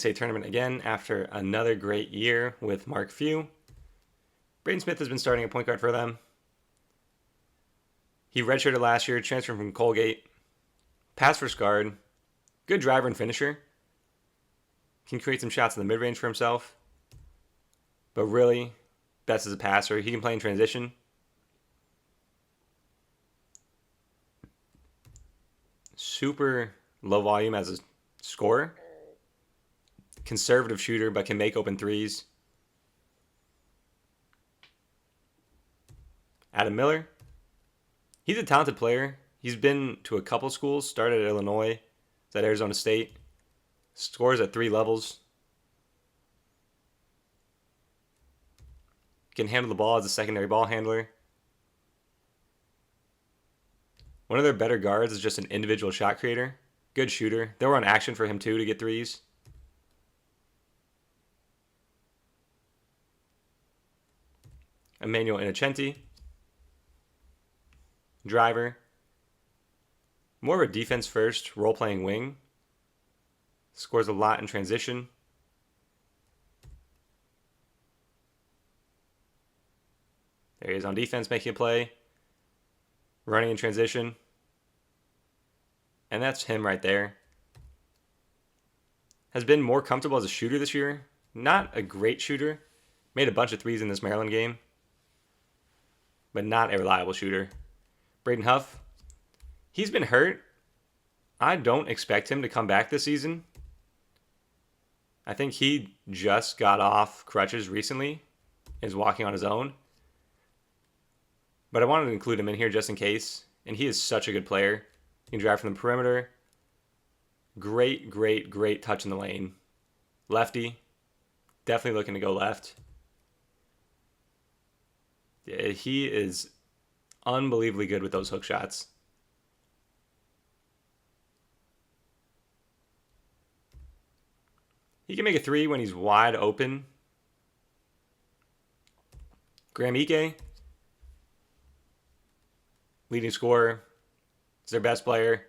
State tournament again after another great year with Mark Few. Braden Smith has been starting at point guard for them. He redshirted last year, transferred from Colgate. Pass first guard. Good driver and finisher. Can create some shots in the mid-range for himself. But really, best as a passer. He can play in transition. Super low volume as a scorer. Conservative shooter, but can make open threes. Adam Miller. He's a talented player. He's been to a couple schools. Started at Illinois. Is at Arizona State. Scores at 3 levels. Can handle the ball as a secondary ball handler. One of their better guards is just an individual shot creator. Good shooter. They'll run action for him too to get threes. Emmanuel Innocenti. Driver. More of a defense first, role-playing wing. Scores a lot in transition. There he is on defense, making a play. Running in transition. And that's him right there. Has been more comfortable as a shooter this year. Not a great shooter. Made a bunch of threes in this Maryland game. But not a reliable shooter. Braden Huff. He's been hurt. I don't expect him to come back this season. I think he just got off crutches recently. Is walking on his own. But I wanted to include him in here just in case. And he is such a good player. He can drive from the perimeter. Great, great, great touch in the lane. Lefty. Definitely looking to go left. Yeah, he is unbelievably good with those hook shots. He can make a 3 when he's wide open. Graham Ike. Leading scorer. Is their best player.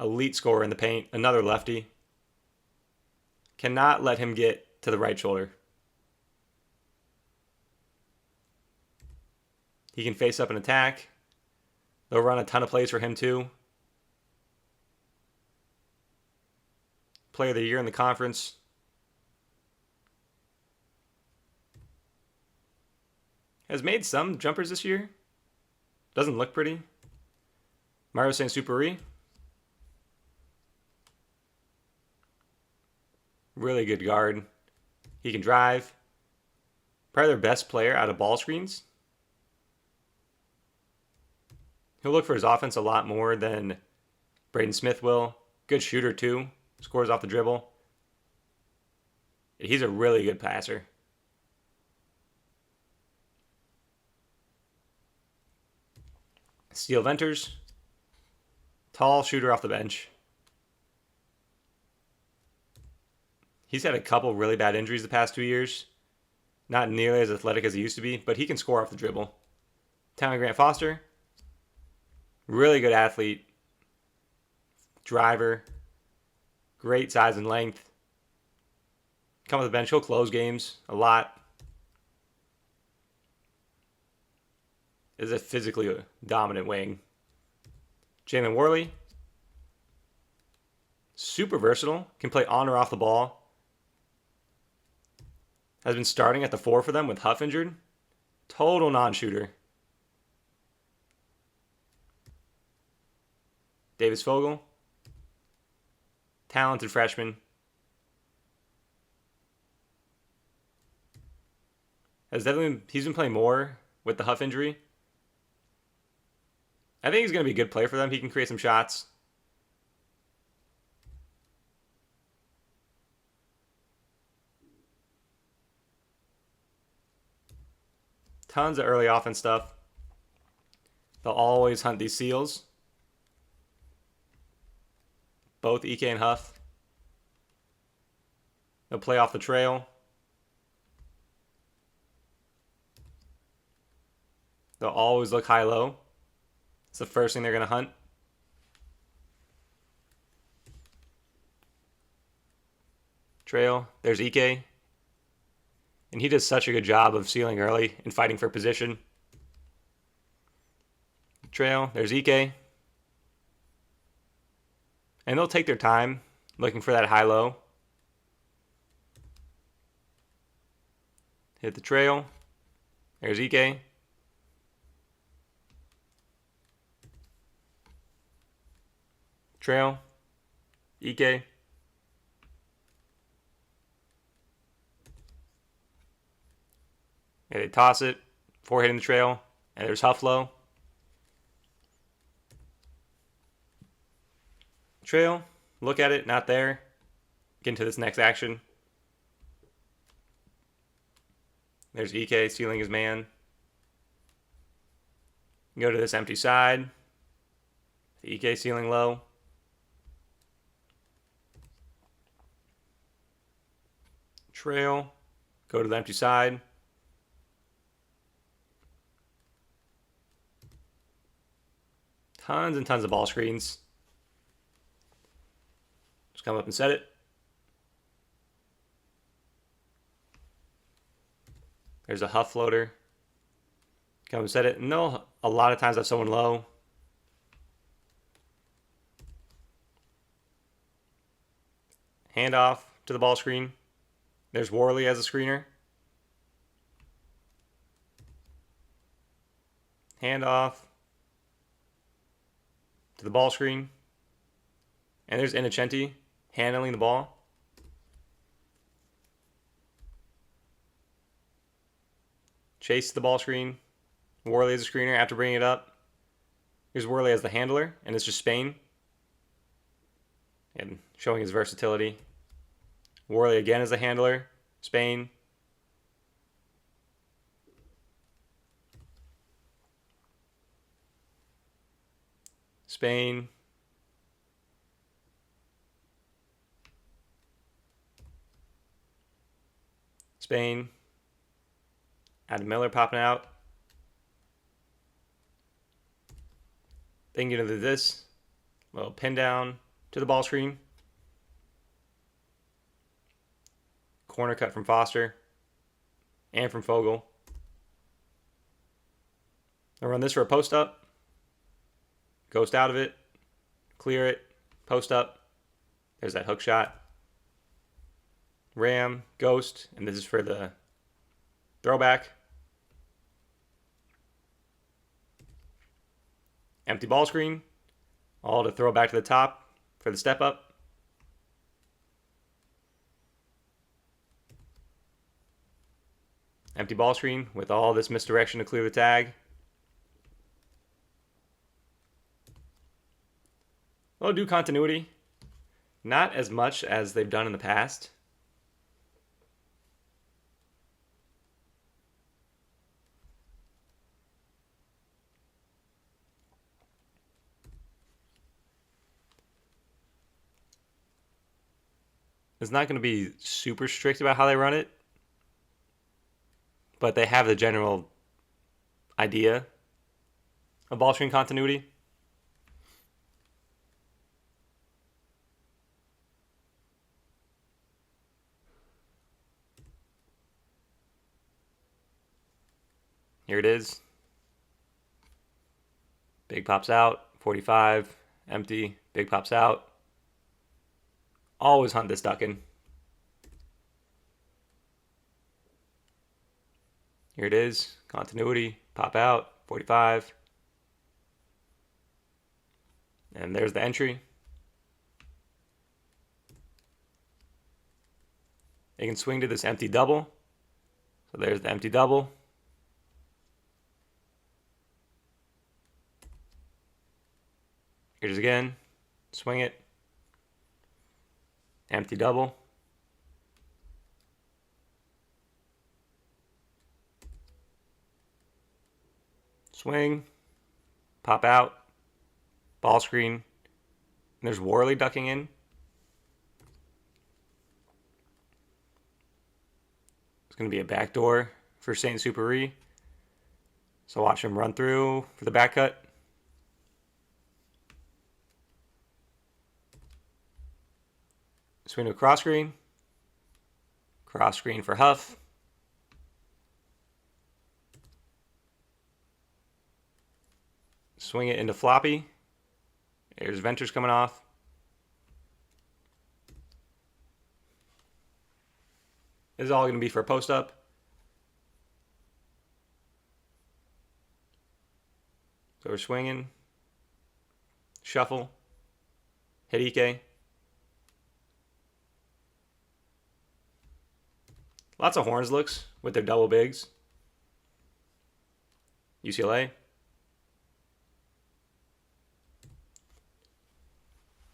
Elite scorer in the paint. Another lefty. Cannot let him get to the right shoulder. He can face up and attack. They'll run a ton of plays for him too. Player of the year in the conference. Has made some jumpers this year. Doesn't look pretty. Mario Saint-Superi. Really good guard. He can drive. Probably their best player out of ball screens. He'll look for his offense a lot more than Braden Smith will. Good shooter too. Scores off the dribble. He's a really good passer. Steele Venters. Tall shooter off the bench. He's had a couple really bad injuries the past 2 years. Not nearly as athletic as he used to be, but he can score off the dribble. Talon Grant Foster. Really good athlete. Driver. Great size and length. Come off the bench. He'll close games a lot. Is a physically dominant wing. Jalen Worley. Super versatile. Can play on or off the ball. Has been starting at the 4 for them with Huff injured. Total non-shooter. Davis Fogel. Talented freshman. He's been playing more with the Huff injury. I think he's going to be a good player for them. He can create some shots. Tons of early offense stuff. They'll always hunt these seals. Both Ike and Huff. They'll play off the trail. They'll always look high-low. It's the first thing they're going to hunt. Trail. There's Ike. And he does such a good job of sealing early and fighting for position. Trail. There's Ike. And they'll take their time looking for that high-low. Hit the trail. There's Ike. Trail. Ike. And they toss it. 4 hitting the trail. And there's Hufflow. Trail. Look at it. Not there. Get into this next action. There's Ike stealing his man. Go to this empty side. Ike stealing low. Trail. Go to the empty side. Tons and tons of ball screens. Just come up and set it. There's a Huff floater. Come and set it. And they'll a lot of times have someone low. Handoff to the ball screen. There's Worley as a screener. Handoff to the ball screen. And there's Innocenti handling the ball. Chase the ball screen. Worley as a screener after bringing it up. Here's Worley as the handler, and it's just Spain. And showing his versatility. Worley again as a handler. Spain. Spain. Spain. Adam Miller popping out. Then get into this. Little pin down to the ball screen. Corner cut from Foster. And from Fogel. I'll run this for a post up. Ghost out of it. Clear it. Post up. There's that hook shot. Ram. Ghost. And this is for the throwback. Empty ball screen. All to throw back to the top for the step up. Empty ball screen with all this misdirection to clear the tag. They'll do continuity. Not as much as they've done in the past. It's not going to be super strict about how they run it, but they have the general idea of ball screen continuity. Here it is. Big pops out. 45. Empty. Big pops out. Always hunt this ducking. Here it is. Continuity. Pop out. 45. And there's the entry. They can swing to this empty double. So there's the empty double. Here's again. Swing it. Empty double. Swing. Pop out. Ball screen. And there's Worley ducking in. It's going to be a backdoor for Saint Superi. So watch him run through for the back cut. Swing to a cross screen. Cross screen for Huff. Swing it into floppy. There's Venters coming off. This is all going to be for a post up. So we're swinging. Shuffle. Hit Ike. Lots of horns looks with their double bigs. UCLA.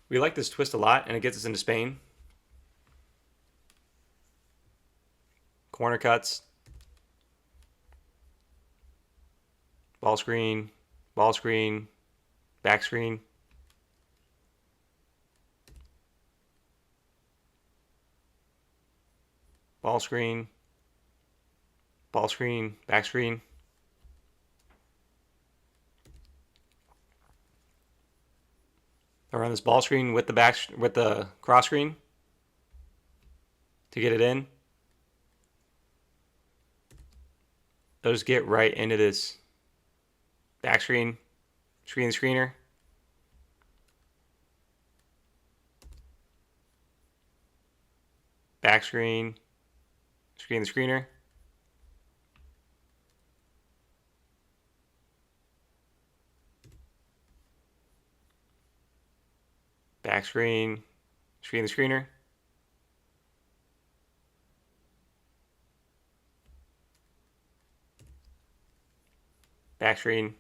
We like this twist a lot, and it gets us into Spain. Corner cuts. Ball screen. Ball screen. Back screen. Ball screen. Ball screen. Back screen. I run this ball screen with the cross screen to get it in. They'll just get right into this back screen, screener. Back screen, screener. Back screen, screener. Back screen,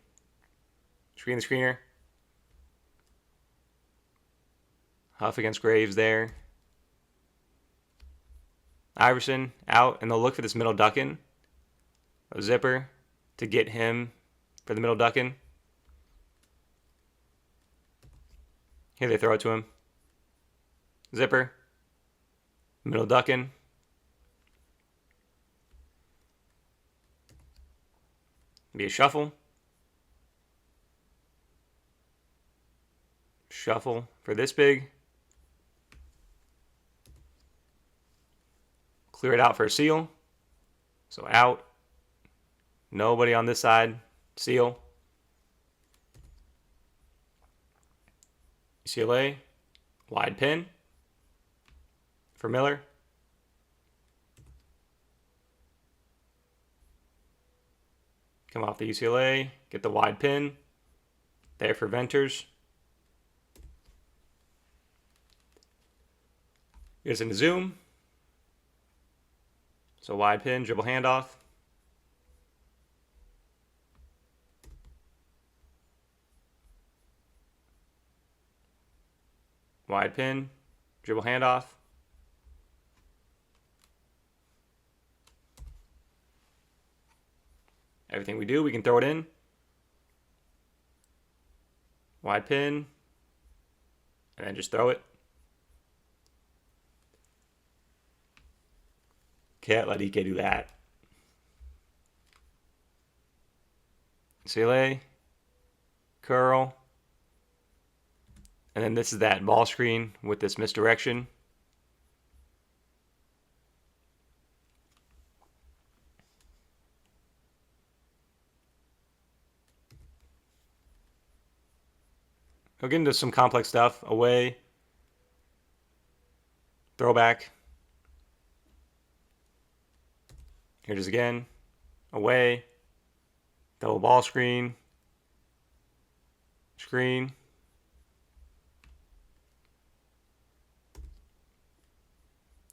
screener. Huff against Graves there. Iverson out, and they'll look for this middle ducking. A zipper to get him for the middle ducking. Here they throw it to him. Zipper. Middle ducking. Be a shuffle. Shuffle for this big. Clear it out for a seal. So out. Nobody on this side. Seal. UCLA. Wide pin for Miller. Come off the UCLA. Get the wide pin. There for Venters. Gets into zoom. So wide pin, dribble handoff. Wide pin, dribble handoff. Everything we do, we can throw it in. Wide pin, and then just throw it. Can't let Ike do that. CLA, curl. And then this is that ball screen with this misdirection. He'll get into some complex stuff. Away. Throwback. Here it is again. Away. Double ball screen. Screen.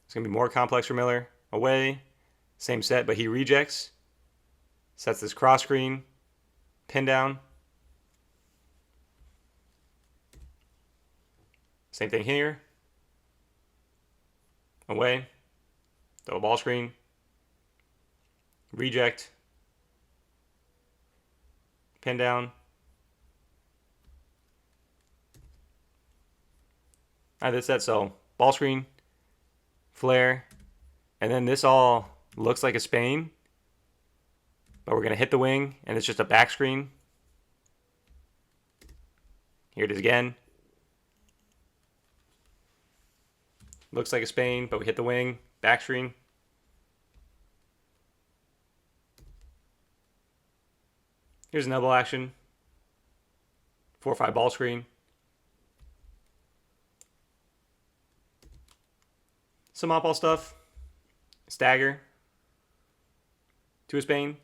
It's going to be more complex for Miller. Away. Same set, but he rejects. Sets this cross screen. Pin down. Same thing here. Away. Double ball screen. Reject. Pin down. All right, that's that. So ball screen, flare, and then this all looks like a Spain, but we're going to hit the wing, and it's just a back screen. Here it is again. Looks like a Spain, but we hit the wing, back screen. Here's an elbow action. 4-5 ball screen. Some off ball stuff. Stagger. To a Spain.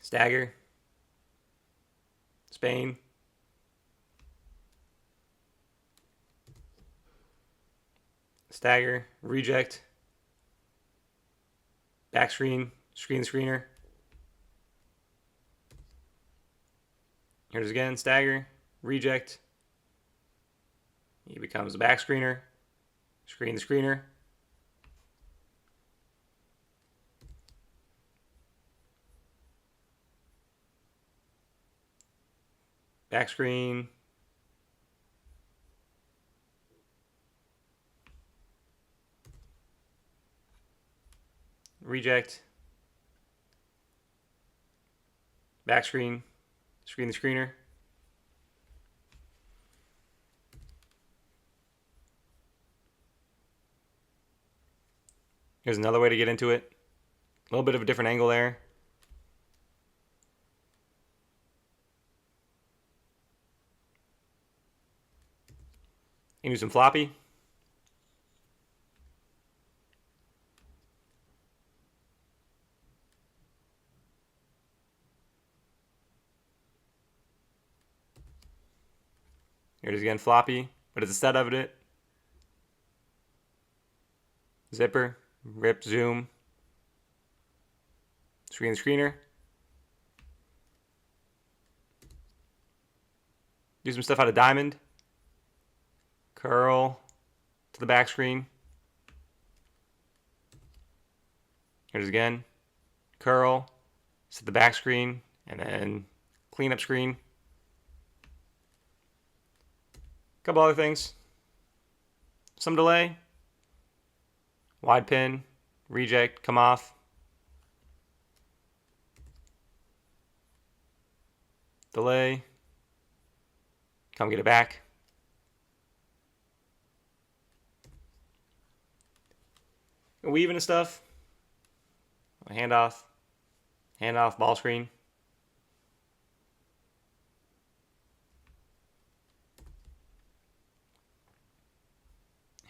Stagger. Spain. Stagger. Reject. Back screen. Screen the screener. Here's again. Stagger. Reject. He becomes a back screener. Screen the screener. Back screen. Reject. Back screen. Screen the screener. Here's another way to get into it. A little bit of a different angle there. You can do some floppy. Here it is again, floppy, but it's a set of it. Zipper, rip, zoom. Screen the screener. Do some stuff out of diamond. Curl to the back screen. Here's again. Curl, set the back screen, and then cleanup screen. Couple other things. Some delay. Wide pin, reject, come off. Delay. Come get it back. Weaving and stuff. Handoff. Handoff, ball screen.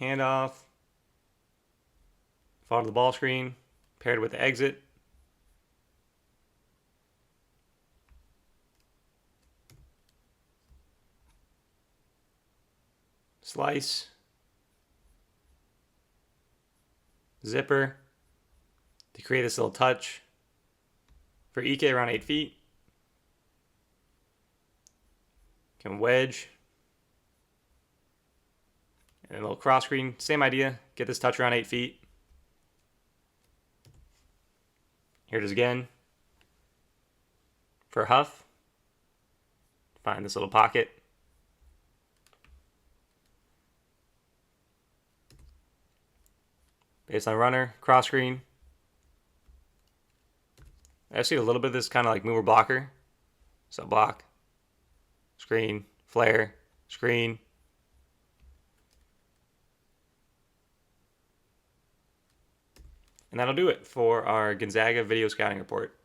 Handoff. Fall to the ball screen. Paired with the exit. Slice. Zipper. To create this little touch. For EK around 8 feet. Can wedge. And a little cross screen. Same idea. Get this touch around 8 feet. Here it is again. For Huff. Find this little pocket. Baseline runner. Cross screen. I see a little bit of this kind of like mover blocker. So block, screen, flare, screen. And that'll do it for our Gonzaga video scouting report.